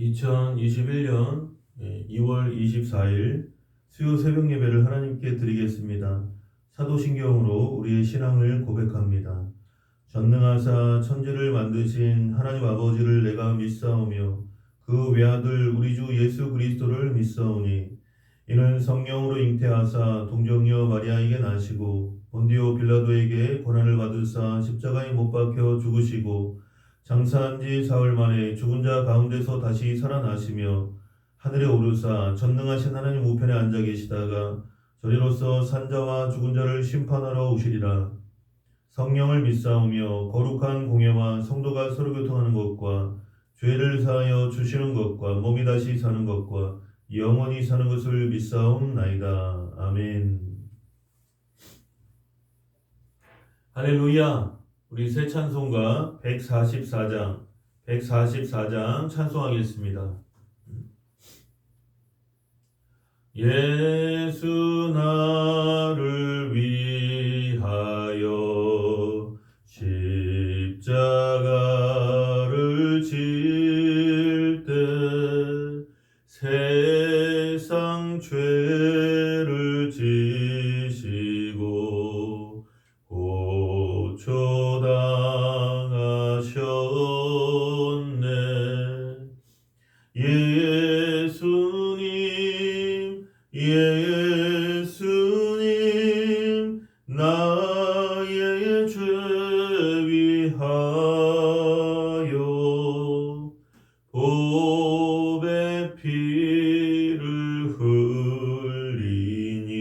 2021년 2월 24일 수요 새벽 예배를 하나님께 드리겠습니다. 사도신경으로 우리의 신앙을 고백합니다. 전능하사 천지를 만드신 하나님 아버지를 내가 믿사오며 그 외아들 우리 주 예수 그리스도를 믿사오니 이는 성령으로 잉태하사 동정녀 마리아에게 나시고 본디오 빌라도에게 고난을 받으사 십자가에 못 박혀 죽으시고 장사한 지 사흘 만에 죽은 자 가운데서 다시 살아나시며 하늘에 오르사 전능하신 하나님 우편에 앉아 계시다가 저리로서 산자와 죽은 자를 심판하러 오시리라. 성령을 믿사오며 거룩한 공예와 성도가 서로 교통하는 것과 죄를 사하여 주시는 것과 몸이 다시 사는 것과 영원히 사는 것을 믿사옵나이다. 아멘. 할렐루야. 우리 새 찬송가 144장 찬송하겠습니다. 예수 나를 위하여 십자가를 질 때 세상 죄를 지시고 고초당하셨네. 예수님 나의 죄 위하여 보배 피를 흘리니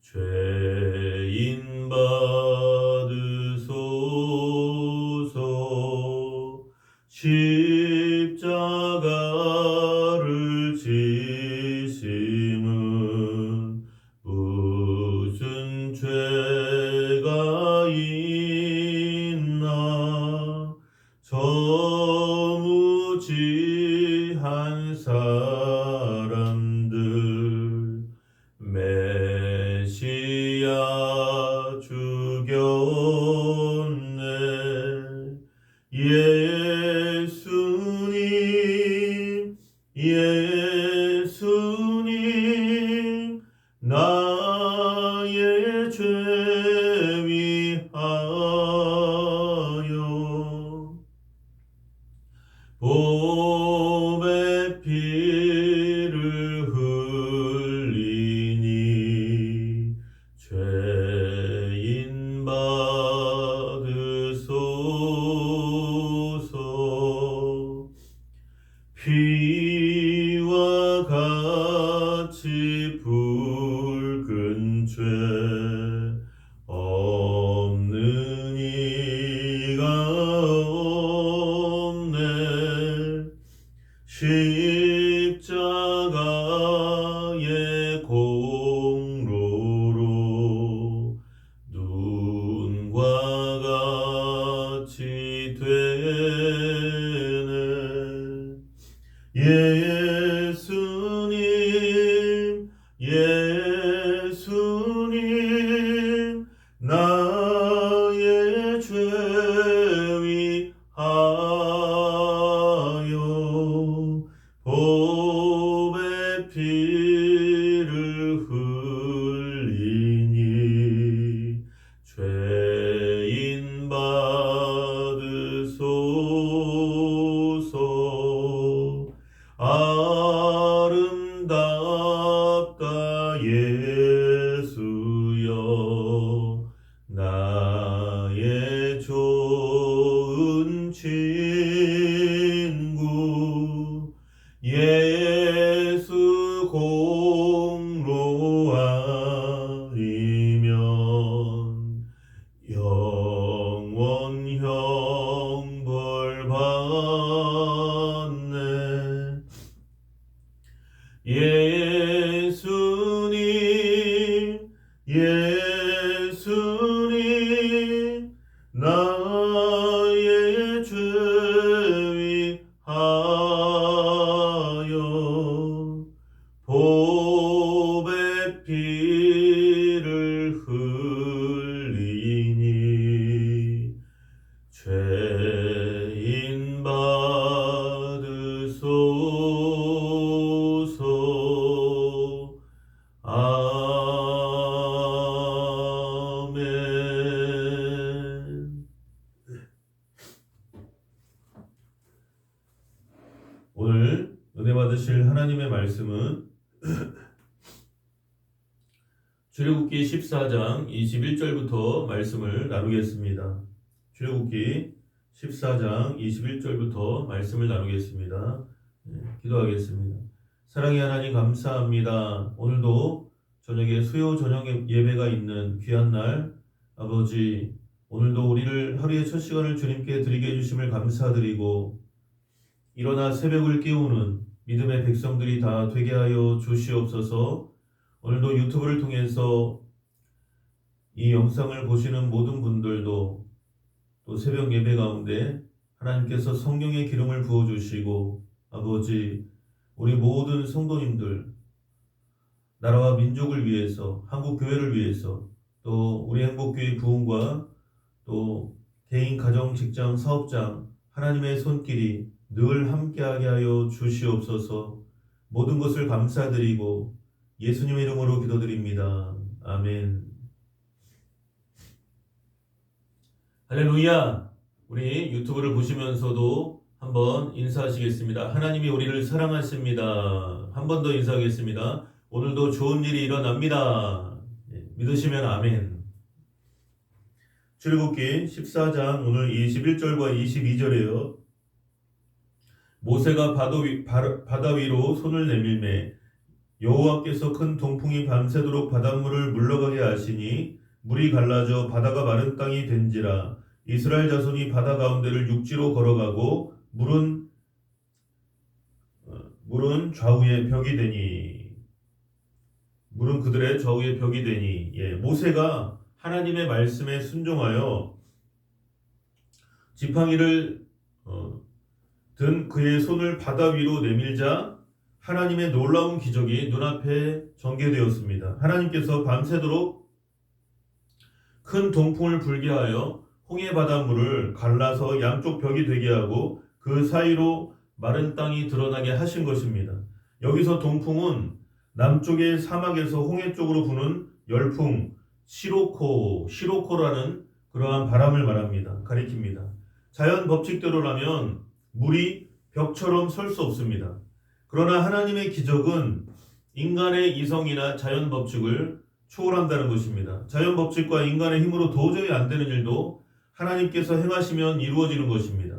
죄인 받으소서. 십자가를 지심은 무슨 죄가 있나. 저무지한 사람들 메시아 죽였네. 예수님 나의 죄 위하여 보배 피를 흘리니 죄인 받으소서. 피와 같이 붉은 죄 없는 이가 없네. 십자가의 공로로 눈과 같이 되네. 예수님 나의 죄 위하여 보배 피를 흘리니 죄인 받으소서. 아름답다 예수여 나의 좋은 친구. 예수 공로 아니면 영원 형벌 받네. 예수님 나의 죄 위하여 보배 피를 흘리니 죄인 받으소서. 출애굽기 14장 21절부터 말씀을 나누겠습니다. 출애굽기 14장 21절부터 말씀을 나누겠습니다. 기도하겠습니다. 사랑의 하나님 감사합니다. 오늘도 저녁에 수요 저녁 예배가 있는 귀한 날 아버지, 오늘도 우리를 하루의 첫 시간을 주님께 드리게 해주심을 감사드리고 일어나 새벽을 깨우는 믿음의 백성들이 다 되게 하여 주시옵소서. 오늘도 유튜브를 통해서 이 영상을 보시는 모든 분들도 또 새벽 예배 가운데 하나님께서 성령의 기름을 부어주시고 아버지, 우리 모든 성도님들 나라와 민족을 위해서, 한국 교회를 위해서, 또 우리 행복교회 부흥과 또 개인, 가정, 직장, 사업장 하나님의 손길이 늘 함께하게 하여 주시옵소서. 모든 것을 감사드리고 예수님의 이름으로 기도드립니다. 아멘. 할렐루야. 우리 유튜브를 보시면서도 한번 인사하시겠습니다. 하나님이 우리를 사랑하십니다. 한 번 더 인사하겠습니다. 오늘도 좋은 일이 일어납니다. 믿으시면 아멘. 출애굽기 14장 오늘 21절과 22절이에요. 모세가 바다 위로 손을 내밀매 여호와께서 큰 동풍이 밤새도록 바닷물을 물러가게 하시니 물이 갈라져 바다가 마른 땅이 된지라. 이스라엘 자손이 바다 가운데를 육지로 걸어가고 물은 좌우에 벽이 되니, 물은 그들의 좌우에 벽이 되니. 모세가 하나님의 말씀에 순종하여 지팡이를 든 그의 손을 바다 위로 내밀자 하나님의 놀라운 기적이 눈앞에 전개되었습니다. 하나님께서 밤새도록 큰 동풍을 불게 하여 홍해 바닷물을 갈라서 양쪽 벽이 되게 하고 그 사이로 마른 땅이 드러나게 하신 것입니다. 여기서 동풍은 남쪽의 사막에서 홍해 쪽으로 부는 열풍, 시로코라는 그러한 바람을 말합니다. 가리킵니다. 자연 법칙대로라면 물이 벽처럼 설 수 없습니다. 그러나 하나님의 기적은 인간의 이성이나 자연 법칙을 초월한다는 것입니다. 자연 법칙과 인간의 힘으로 도저히 안 되는 일도 하나님께서 행하시면 이루어지는 것입니다.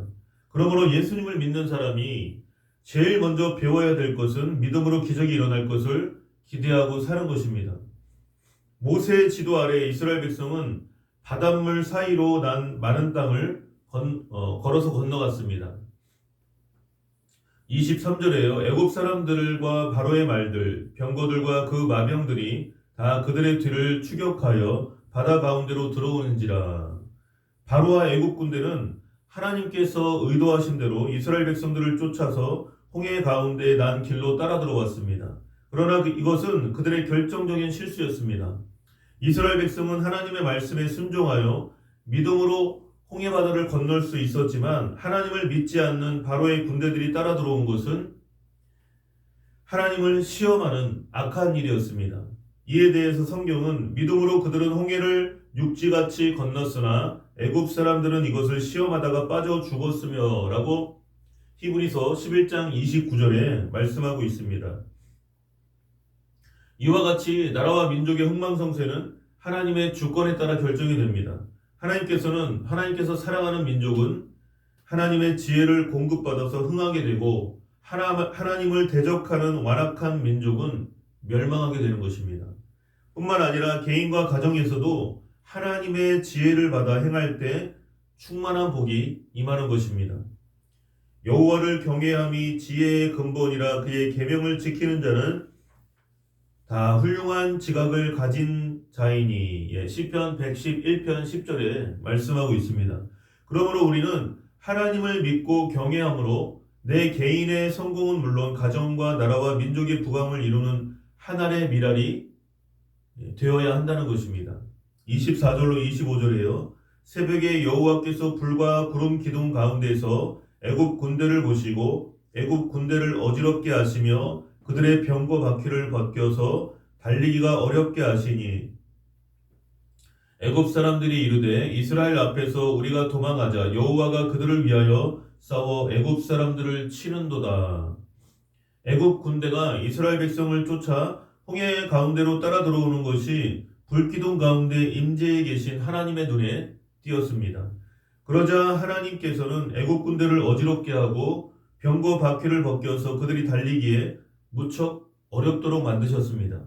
그러므로 예수님을 믿는 사람이 제일 먼저 배워야 될 것은 믿음으로 기적이 일어날 것을 기대하고 사는 것입니다. 모세의 지도 아래 이스라엘 백성은 바닷물 사이로 난 마른 땅을 걸어서 건너갔습니다. 23절에요. 애굽 사람들과 바로의 말들, 병거들과 그 마병들이 다 그들의 뒤를 추격하여 바다 가운데로 들어오는지라. 바로와 애굽 군대는 하나님께서 의도하신 대로 이스라엘 백성들을 쫓아서 홍해 가운데 난 길로 따라 들어왔습니다. 그러나 이것은 그들의 결정적인 실수였습니다. 이스라엘 백성은 하나님의 말씀에 순종하여 믿음으로 홍해 바다를 건널 수 있었지만 하나님을 믿지 않는 바로의 군대들이 따라 들어온 것은 하나님을 시험하는 악한 일이었습니다. 이에 대해서 성경은 믿음으로 그들은 홍해를 육지같이 건넜으나 애굽 사람들은 이것을 시험하다가 빠져 죽었으며 라고 히브리서 11장 29절에 말씀하고 있습니다. 이와 같이 나라와 민족의 흥망성쇠는 하나님의 주권에 따라 결정이 됩니다. 하나님께서 사랑하는 민족은 하나님의 지혜를 공급받아서 흥하게 되고 하나님을 대적하는 완악한 민족은 멸망하게 되는 것입니다. 뿐만 아니라 개인과 가정에서도 하나님의 지혜를 받아 행할 때 충만한 복이 임하는 것입니다. 여호와를 경외함이 지혜의 근본이라 그의 계명을 지키는 자는 다 훌륭한 지각을 가진 자이니. 시편 111편 10절에 말씀하고 있습니다. 그러므로 우리는 하나님을 믿고 경외함으로 내 개인의 성공은 물론 가정과 나라와 민족의 부강을 이루는 하나의 미랄이 되어야 한다는 것입니다. 24절로 25절에요. 새벽에 여호와께서 불과 구름 기둥 가운데서 애굽 군대를 보시고 애굽 군대를 어지럽게 하시며 그들의 병거 바퀴를 벗겨서 달리기가 어렵게 하시니 애굽 사람들이 이르되 이스라엘 앞에서 우리가 도망하자 여호와가 그들을 위하여 싸워 애굽 사람들을 치는도다. 애굽 군대가 이스라엘 백성을 쫓아 홍해 가운데로 따라 들어오는 것이 불기둥 가운데 임재해 계신 하나님의 눈에 띄었습니다. 그러자 하나님께서는 애굽 군대를 어지럽게 하고 병거 바퀴를 벗겨서 그들이 달리기에 무척 어렵도록 만드셨습니다.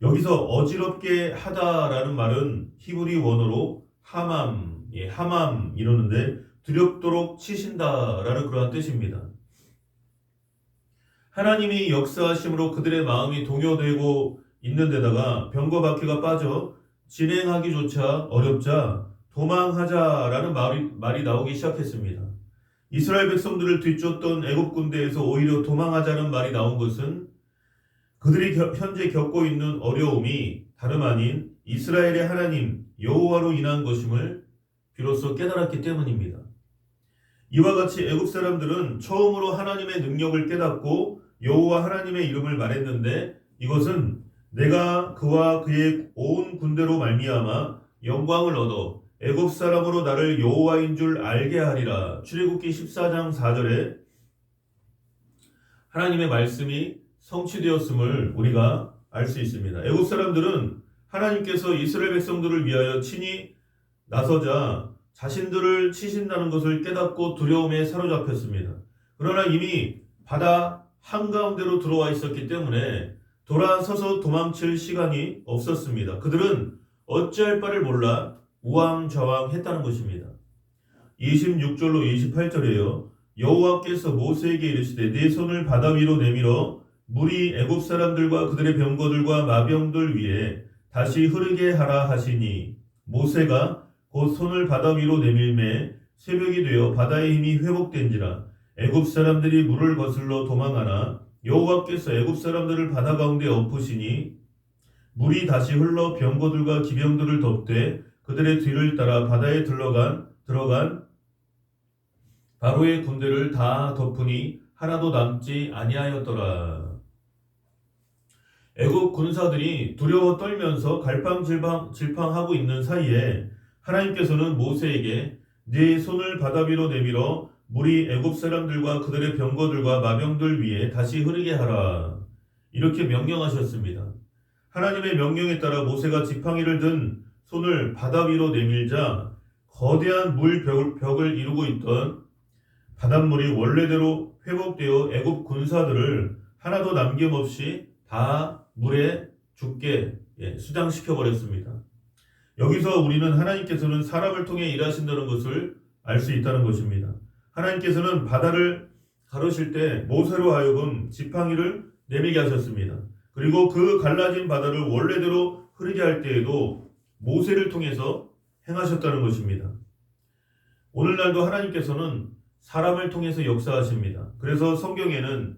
여기서 어지럽게 하다라는 말은 히브리 원어로 하맘, 하맘 이러는데 두렵도록 치신다라는 그러한 뜻입니다. 하나님이 역사하심으로 그들의 마음이 동요되고 있는 데다가 병거 바퀴가 빠져 진행하기조차 어렵자 도망하자라는 말이 나오기 시작했습니다. 이스라엘 백성들을 뒤쫓던 애굽 군대에서 오히려 도망하자는 말이 나온 것은 그들이 현재 겪고 있는 어려움이 다름 아닌 이스라엘의 하나님 여호와로 인한 것임을 비로소 깨달았기 때문입니다. 이와 같이 애굽 사람들은 처음으로 하나님의 능력을 깨닫고 여호와 하나님의 이름을 말했는데 이것은 내가 그와 그의 온 군대로 말미암아 영광을 얻어 애굽 사람으로 나를 여호와인 줄 알게 하리라. 출애굽기 14장 4절에 하나님의 말씀이 성취되었음을 우리가 알 수 있습니다. 애굽 사람들은 하나님께서 이스라엘 백성들을 위하여 친히 나서자 자신들을 치신다는 것을 깨닫고 두려움에 사로잡혔습니다. 그러나 이미 바다 한가운데로 들어와 있었기 때문에 돌아서서 도망칠 시간이 없었습니다. 그들은 어찌할 바를 몰라 우왕좌왕했다는 것입니다. 26절로 28절에요. 여호와께서 모세에게 이르시되 네 손을 바다 위로 내밀어 물이 애굽 사람들과 그들의 병거들과 마병들 위에 다시 흐르게 하라 하시니 모세가 곧 손을 바다 위로 내밀매 새벽이 되어 바다의 힘이 회복된지라 애굽 사람들이 물을 거슬러 도망하나 여호와께서 애굽 사람들을 바다 가운데 엎으시니 물이 다시 흘러 병거들과 기병들을 덮되 그들의 뒤를 따라 바다에 들어간 바로의 군대를 다 덮으니 하나도 남지 아니하였더라. 애굽 군사들이 두려워 떨면서 갈팡질팡하고 있는 사이에 하나님께서는 모세에게 네 손을 바다 위로 내밀어 물이 애굽 사람들과 그들의 병거들과 마병들 위에 다시 흐르게 하라. 이렇게 명령하셨습니다. 하나님의 명령에 따라 모세가 지팡이를 든 손을 바다 위로 내밀자 거대한 물벽을 이루고 있던 바닷물이 원래대로 회복되어 애굽 군사들을 하나도 남김없이 다 물에 죽게 수장시켜 버렸습니다. 여기서 우리는 하나님께서는 사람을 통해 일하신다는 것을 알 수 있다는 것입니다. 하나님께서는 바다를 가르실 때 모세로 하여금 지팡이를 내밀게 하셨습니다. 그리고 그 갈라진 바다를 원래대로 흐르게 할 때에도 모세를 통해서 행하셨다는 것입니다. 오늘날도 하나님께서는 사람을 통해서 역사하십니다. 그래서 성경에는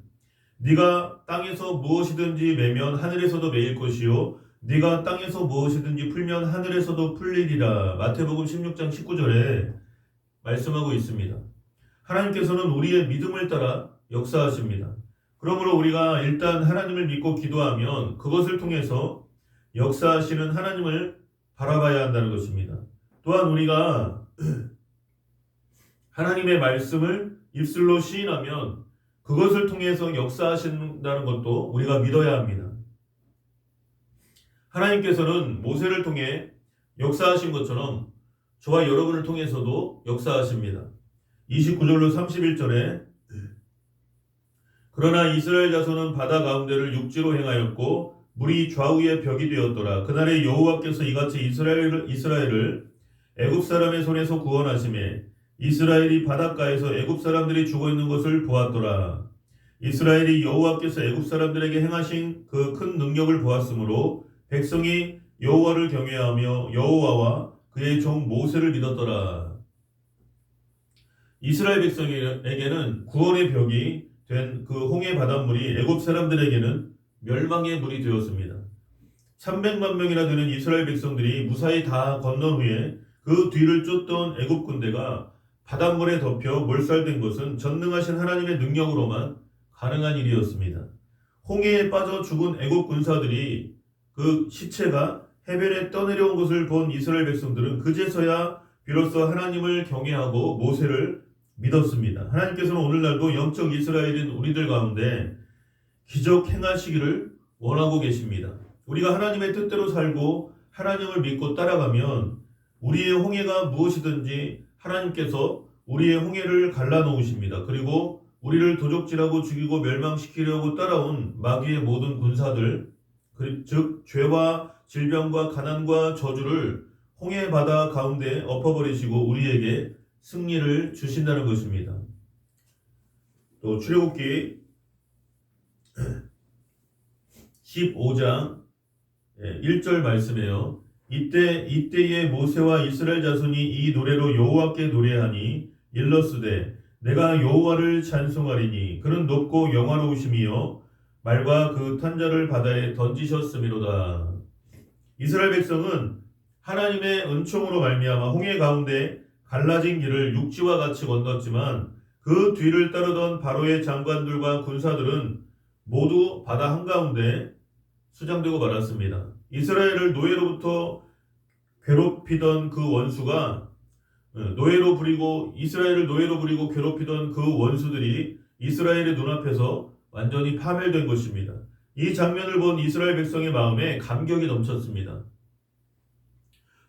네가 땅에서 무엇이든지 매면 하늘에서도 매일 것이요 네가 땅에서 무엇이든지 풀면 하늘에서도 풀리리라. 마태복음 16장 19절에 말씀하고 있습니다. 하나님께서는 우리의 믿음을 따라 역사하십니다. 그러므로 우리가 일단 하나님을 믿고 기도하면 그것을 통해서 역사하시는 하나님을 바라봐야 한다는 것입니다. 또한 우리가 하나님의 말씀을 입술로 시인하면 그것을 통해서 역사하신다는 것도 우리가 믿어야 합니다. 하나님께서는 모세를 통해 역사하신 것처럼 저와 여러분을 통해서도 역사하십니다. 29절로 31절에 그러나 이스라엘 자손은 바다 가운데를 육지로 행하였고 물이 좌우의 벽이 되었더라. 그날에 여호와께서 이같이 이스라엘을 애굽 사람의 손에서 구원하시매 이스라엘이 바닷가에서 애굽 사람들이 죽어 있는 것을 보았더라. 이스라엘이 여호와께서 애굽 사람들에게 행하신 그 큰 능력을 보았으므로 백성이 여호와를 경외하며 여호와와 그의 종 모세를 믿었더라. 이스라엘 백성에게는 구원의 벽이 된 그 홍해 바닷물이 애굽 사람들에게는 멸망의 물이 되었습니다. 300만 명이나 되는 이스라엘 백성들이 무사히 다 건넌 후에 그 뒤를 쫓던 애굽 군대가 바닷물에 덮여 몰살된 것은 전능하신 하나님의 능력으로만 가능한 일이었습니다. 홍해에 빠져 죽은 애굽 군사들이 그 시체가 해변에 떠내려온 것을 본 이스라엘 백성들은 그제서야 비로소 하나님을 경외하고 모세를 믿었습니다. 하나님께서는 오늘날도 영적 이스라엘인 우리들 가운데 기적 행하시기를 원하고 계십니다. 우리가 하나님의 뜻대로 살고 하나님을 믿고 따라가면 우리의 홍해가 무엇이든지 하나님께서 우리의 홍해를 갈라놓으십니다. 그리고 우리를 도적질하고 죽이고 멸망시키려고 따라온 마귀의 모든 군사들, 즉 죄와 질병과 가난과 저주를 홍해 바다 가운데 엎어버리시고 우리에게 승리를 주신다는 것입니다. 또 출애굽기 15장 1절 말씀에요. 이때에 모세와 이스라엘 자손이 이 노래로 여호와께 노래하니 일러스되 내가 여호와를 찬송하리니 그는 높고 영화로우심이요 말과 그 탄자를 바다에 던지셨음이로다. 이스라엘 백성은 하나님의 은총으로 말미암아 홍해 가운데 갈라진 길을 육지와 같이 건넜지만 그 뒤를 따르던 바로의 장관들과 군사들은 모두 바다 한가운데 수장되고 말았습니다. 이스라엘을 노예로부터 괴롭히던 그 원수가 이스라엘을 노예로 부리고 괴롭히던 그 원수들이 이스라엘의 눈앞에서 완전히 파멸된 것입니다. 이 장면을 본 이스라엘 백성의 마음에 감격이 넘쳤습니다.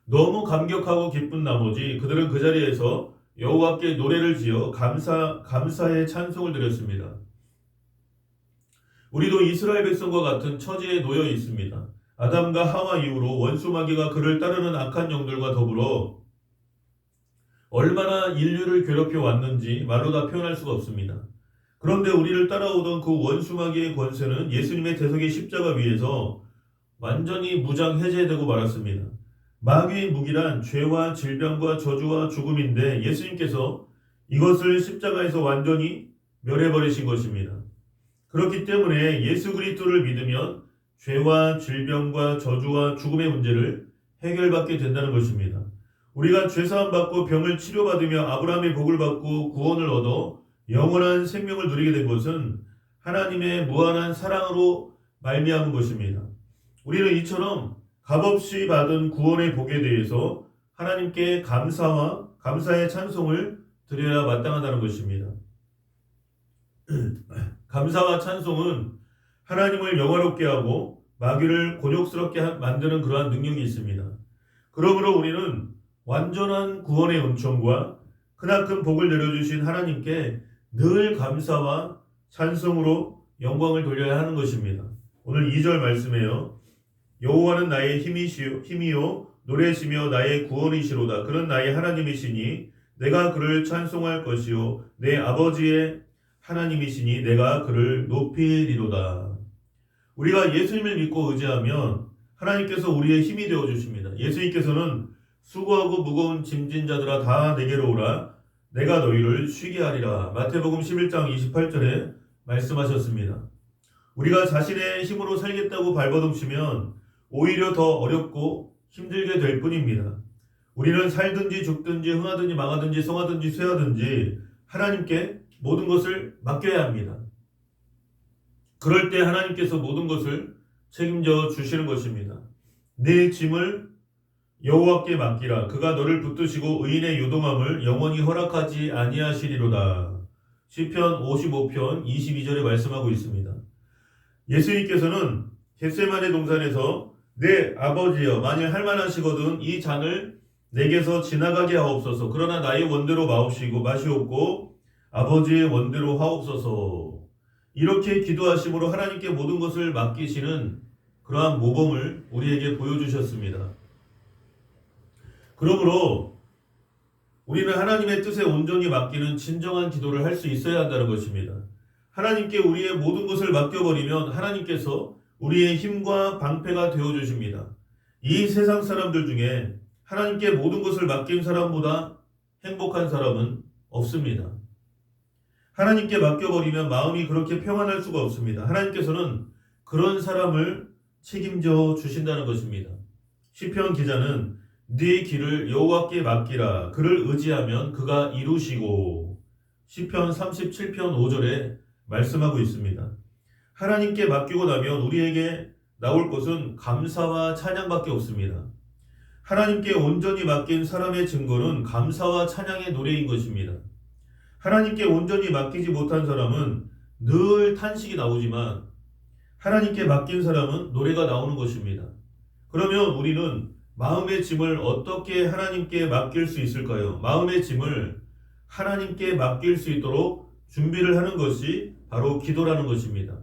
너무 감격하고 기쁜 나머지 그들은 그 자리에서 여호와께 노래를 지어 감사의 찬송을 드렸습니다. 우리도 이스라엘 백성과 같은 처지에 놓여 있습니다. 아담과 하와 이후로 원수 마귀가 그를 따르는 악한 영들과 더불어 얼마나 인류를 괴롭혀 왔는지 말로 다 표현할 수가 없습니다. 그런데 우리를 따라오던 그 원수 마귀의 권세는 예수님의 대속의 십자가 위에서 완전히 무장 해제되고 말았습니다. 마귀의 무기란 죄와 질병과 저주와 죽음인데 예수님께서 이것을 십자가에서 완전히 멸해버리신 것입니다. 그렇기 때문에 예수 그리스도를 믿으면 죄와 질병과 저주와 죽음의 문제를 해결받게 된다는 것입니다. 우리가 죄사함 받고 병을 치료받으며 아브라함의 복을 받고 구원을 얻어 영원한 생명을 누리게 된 것은 하나님의 무한한 사랑으로 말미암은 것입니다. 우리는 이처럼 값없이 받은 구원의 복에 대해서 하나님께 감사의 찬송을 드려야 마땅하다는 것입니다. 감사와 찬송은 하나님을 영화롭게 하고 마귀를 곤욕스럽게 만드는 그러한 능력이 있습니다. 그러므로 우리는 완전한 구원의 은총과 크나큰 복을 내려주신 하나님께 늘 감사와 찬송으로 영광을 돌려야 하는 것입니다. 오늘 2절 말씀에요. 여호와는 나의 힘이요 노래시며 나의 구원이시로다. 그는 나의 하나님이시니 내가 그를 찬송할 것이요 내 아버지의 하나님이시니 내가 그를 높이리로다. 우리가 예수님을 믿고 의지하면 하나님께서 우리의 힘이 되어 주십니다. 예수님께서는 수고하고 무거운 짐진 자들아 다 내게로 오라 내가 너희를 쉬게 하리라. 마태복음 11장 28절에 말씀하셨습니다. 우리가 자신의 힘으로 살겠다고 발버둥치면 오히려 더 어렵고 힘들게 될 뿐입니다. 우리는 살든지 죽든지 흥하든지 망하든지 성하든지 쇠하든지 하나님께 모든 것을 맡겨야 합니다. 그럴 때 하나님께서 모든 것을 책임져 주시는 것입니다. 네 짐을 여호와께 맡기라. 그가 너를 붙드시고 의인의 요동함을 영원히 허락하지 아니하시리로다. 시편 55편 22절에 말씀하고 있습니다. 예수님께서는 겟세마네 동산에서 내 아버지여 만일 할만하시거든 이 잔을 내게서 지나가게 하옵소서. 그러나 나의 원대로 마시옵고 아버지의 원대로 하옵소서. 이렇게 기도하심으로 하나님께 모든 것을 맡기시는 그러한 모범을 우리에게 보여주셨습니다. 그러므로 우리는 하나님의 뜻에 온전히 맡기는 진정한 기도를 할 수 있어야 한다는 것입니다. 하나님께 우리의 모든 것을 맡겨버리면 하나님께서 우리의 힘과 방패가 되어주십니다. 이 세상 사람들 중에 하나님께 모든 것을 맡긴 사람보다 행복한 사람은 없습니다. 하나님께 맡겨버리면 마음이 그렇게 평안할 수가 없습니다. 하나님께서는 그런 사람을 책임져 주신다는 것입니다. 시편 기자는 네 길을 여호와께 맡기라. 그를 의지하면 그가 이루시고 시편 37편 5절에 말씀하고 있습니다. 하나님께 맡기고 나면 우리에게 나올 것은 감사와 찬양밖에 없습니다. 하나님께 온전히 맡긴 사람의 증거는 감사와 찬양의 노래인 것입니다. 하나님께 온전히 맡기지 못한 사람은 늘 탄식이 나오지만 하나님께 맡긴 사람은 노래가 나오는 것입니다. 그러면 우리는 마음의 짐을 어떻게 하나님께 맡길 수 있을까요? 마음의 짐을 하나님께 맡길 수 있도록 준비를 하는 것이 바로 기도라는 것입니다.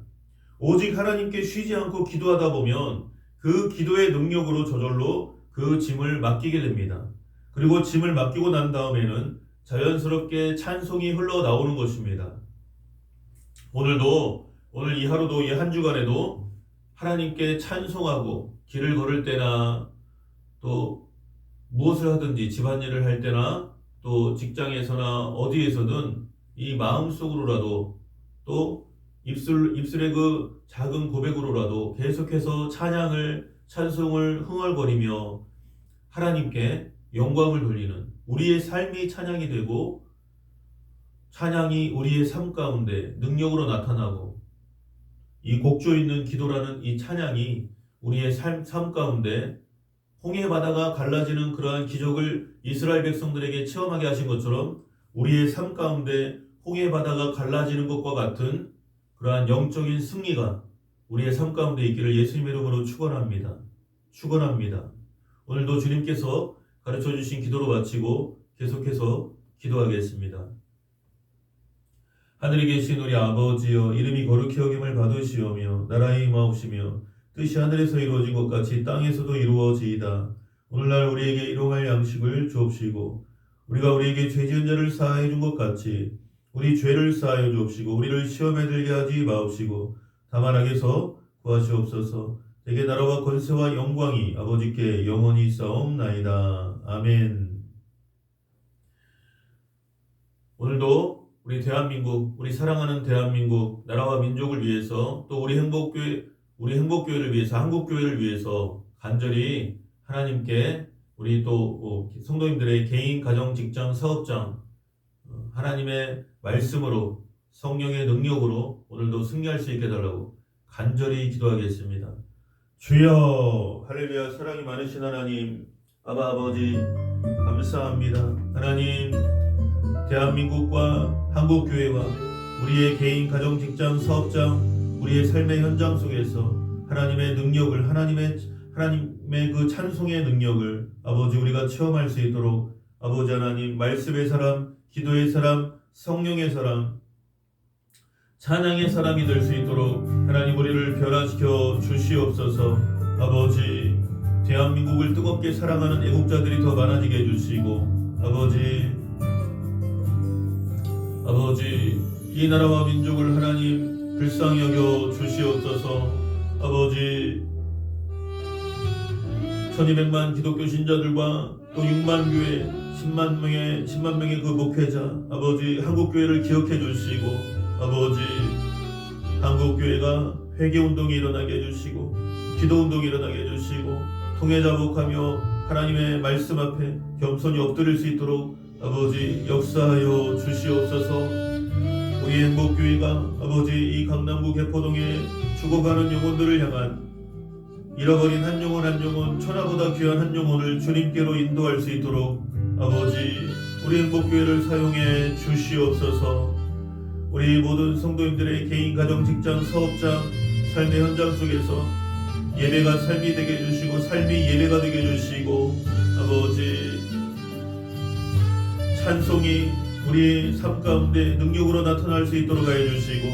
오직 하나님께 쉬지 않고 기도하다 보면 그 기도의 능력으로 저절로 그 짐을 맡기게 됩니다. 그리고 짐을 맡기고 난 다음에는 자연스럽게 찬송이 흘러나오는 것입니다. 오늘 이 하루도 이 한 주간에도 하나님께 찬송하고 길을 걸을 때나 또 무엇을 하든지 집안일을 할 때나 또 직장에서나 어디에서든 이 마음속으로라도 또 입술의 그 작은 고백으로라도 계속해서 찬송을 흥얼거리며 하나님께 영광을 돌리는 우리의 삶이 찬양이 되고 찬양이 우리의 삶 가운데 능력으로 나타나고 이 곡조 있는 기도라는 이 찬양이 우리의 삶 가운데 홍해 바다가 갈라지는 그러한 기적을 이스라엘 백성들에게 체험하게 하신 것처럼 우리의 삶 가운데 홍해 바다가 갈라지는 것과 같은 그러한 영적인 승리가 우리의 삶 가운데 있기를 예수님의 이름으로 축원합니다. 오늘도 주님께서 가르쳐 주신 기도로 마치고 계속해서 기도하겠습니다. 하늘에 계신 우리 아버지여, 이름이 거룩히 여김을 받으시오며 나라의 임하옵시며 뜻이 하늘에서 이루어진 것 같이 땅에서도 이루어지이다. 오늘날 우리에게 일용할 양식을 주옵시고 우리가 우리에게 죄 지은 자를 사하여 준 것 같이 우리 죄를 사하여 주옵시고 우리를 시험에 들게 하지 마옵시고 다만 악에서 구하시옵소서. 대개 나라와 권세와 영광이 아버지께 영원히 있사옵나이다. 아멘. 오늘도 우리 대한민국, 우리 사랑하는 대한민국 나라와 민족을 위해서 또 우리 행복교회를 위해서, 한국교회를 위해서 간절히 하나님께 우리 또 성도님들의 개인, 가정, 직장, 사업장 하나님의 말씀으로 성령의 능력으로 오늘도 승리할 수 있게 해달라고 간절히 기도하겠습니다. 주여, 할렐루야. 사랑이 많으신 하나님, 아버지 감사합니다. 하나님, 대한민국과 한국교회와 우리의 개인, 가정, 직장, 사업장, 우리의 삶의 현장 속에서 하나님의 능력을, 하나님의 그 찬송의 능력을 아버지 우리가 체험할 수 있도록 아버지 하나님, 말씀의 사람, 기도의 사람, 성령의 사람, 찬양의 사람이 될 수 있도록 하나님 우리를 변화시켜 주시옵소서. 아버지, 대한민국을 뜨겁게 사랑하는 애국자들이 더 많아지게 해주시고 아버지 이 나라와 민족을 하나님 불쌍히 여겨 주시옵소서. 아버지, 1200만 기독교 신자들과 또 6만 교회 10만 명의 그 목회자 아버지 한국교회를 기억해 주시고 아버지 한국교회가 회개운동이 일어나게 해주시고 기도운동이 일어나게 해주시고 통회자복하며 하나님의 말씀 앞에 겸손히 엎드릴 수 있도록 아버지 역사하여 주시옵소서. 우리 행복교회가 아버지 이 강남구 개포동에 죽어가는 영혼들을 향한 잃어버린 한 영혼 천하보다 귀한 한 영혼을 주님께로 인도할 수 있도록 아버지 우리 행복교회를 사용해 주시옵소서. 우리 모든 성도님들의 개인, 가정, 직장, 사업장, 삶의 현장 속에서 예배가 삶이 되게 해주시고 삶이 예배가 되게 해주시고 아버지 찬송이 우리의 삶 가운데 능력으로 나타날 수 있도록 해주시고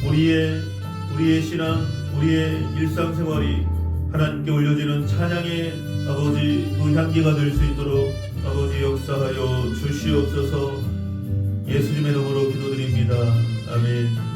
우리의 신앙, 우리의 일상생활이 하나님께 올려지는 찬양의 아버지 그 향기가 될 수 있도록 아버지 역사하여 주시옵소서. 예수님의 이름으로 기도드립니다. 아멘.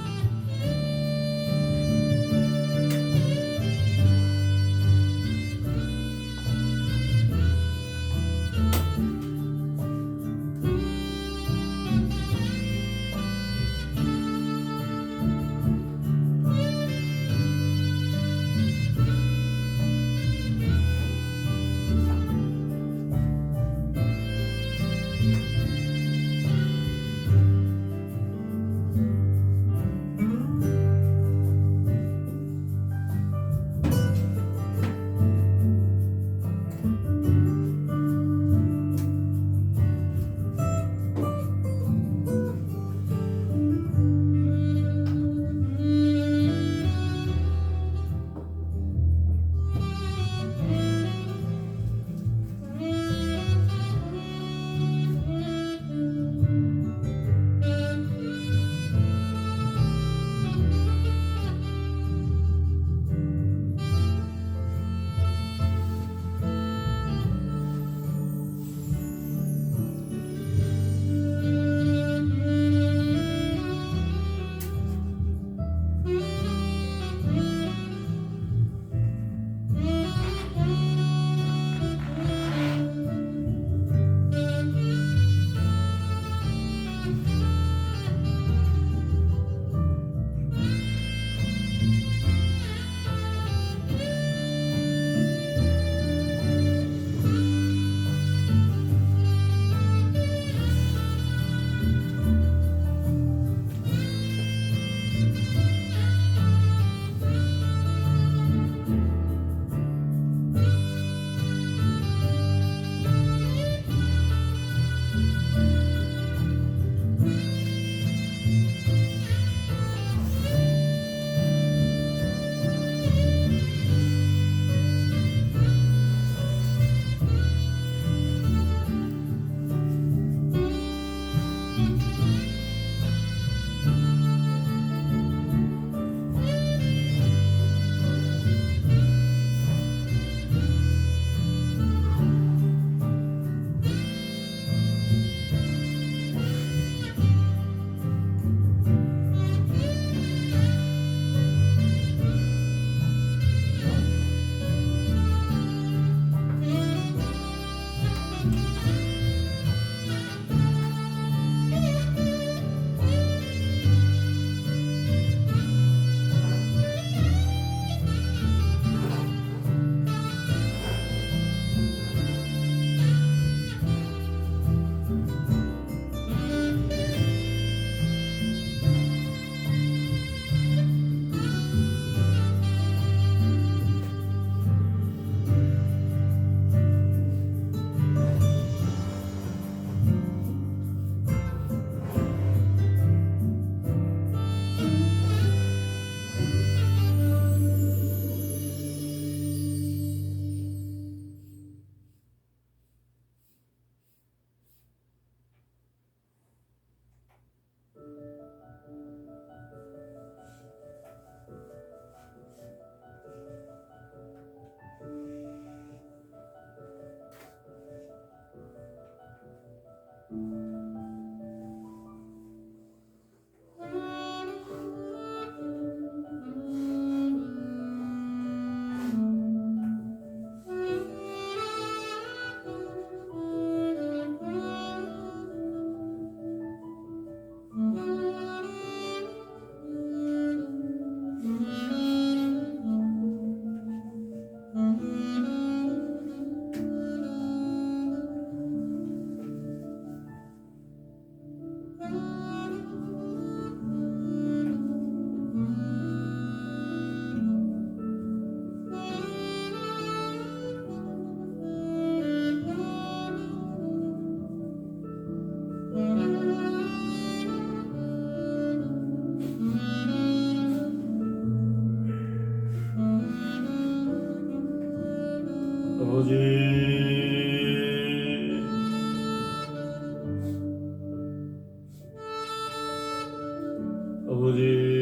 아버지, 아버지,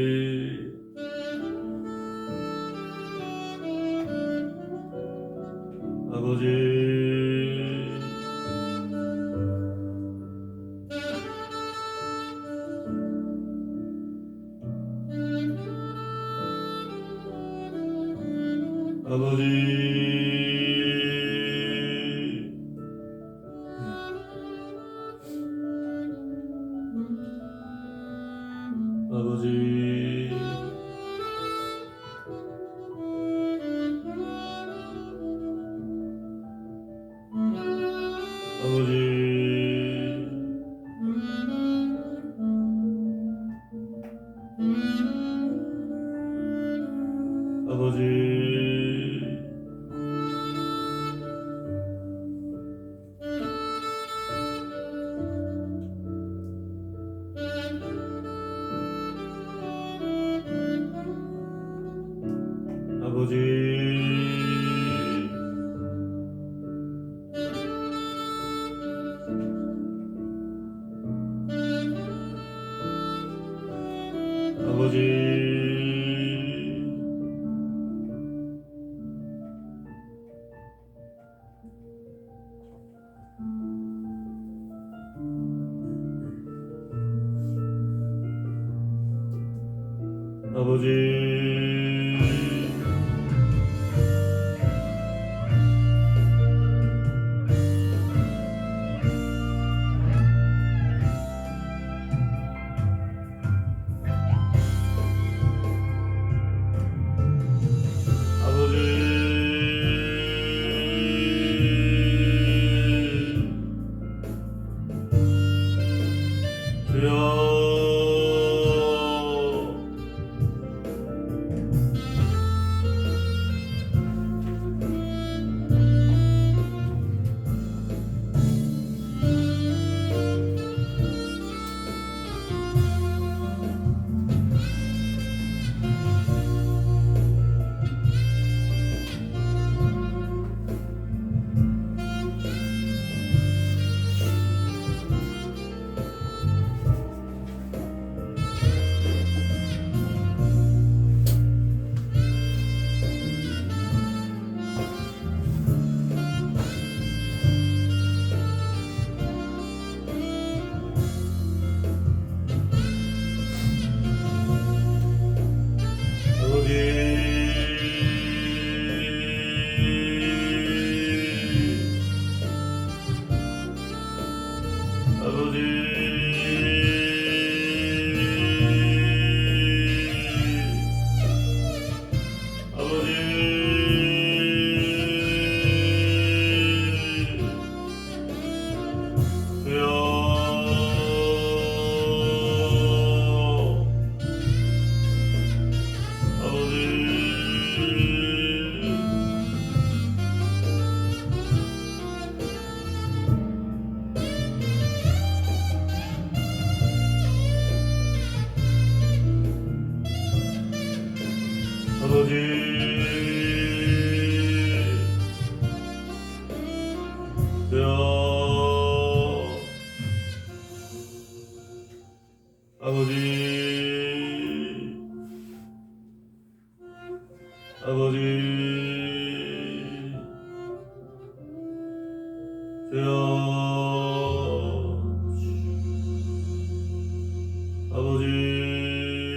아버지, 아버지, 아버지, 아버지, 아버지, 아버지, 아버지, 주여, 아버지,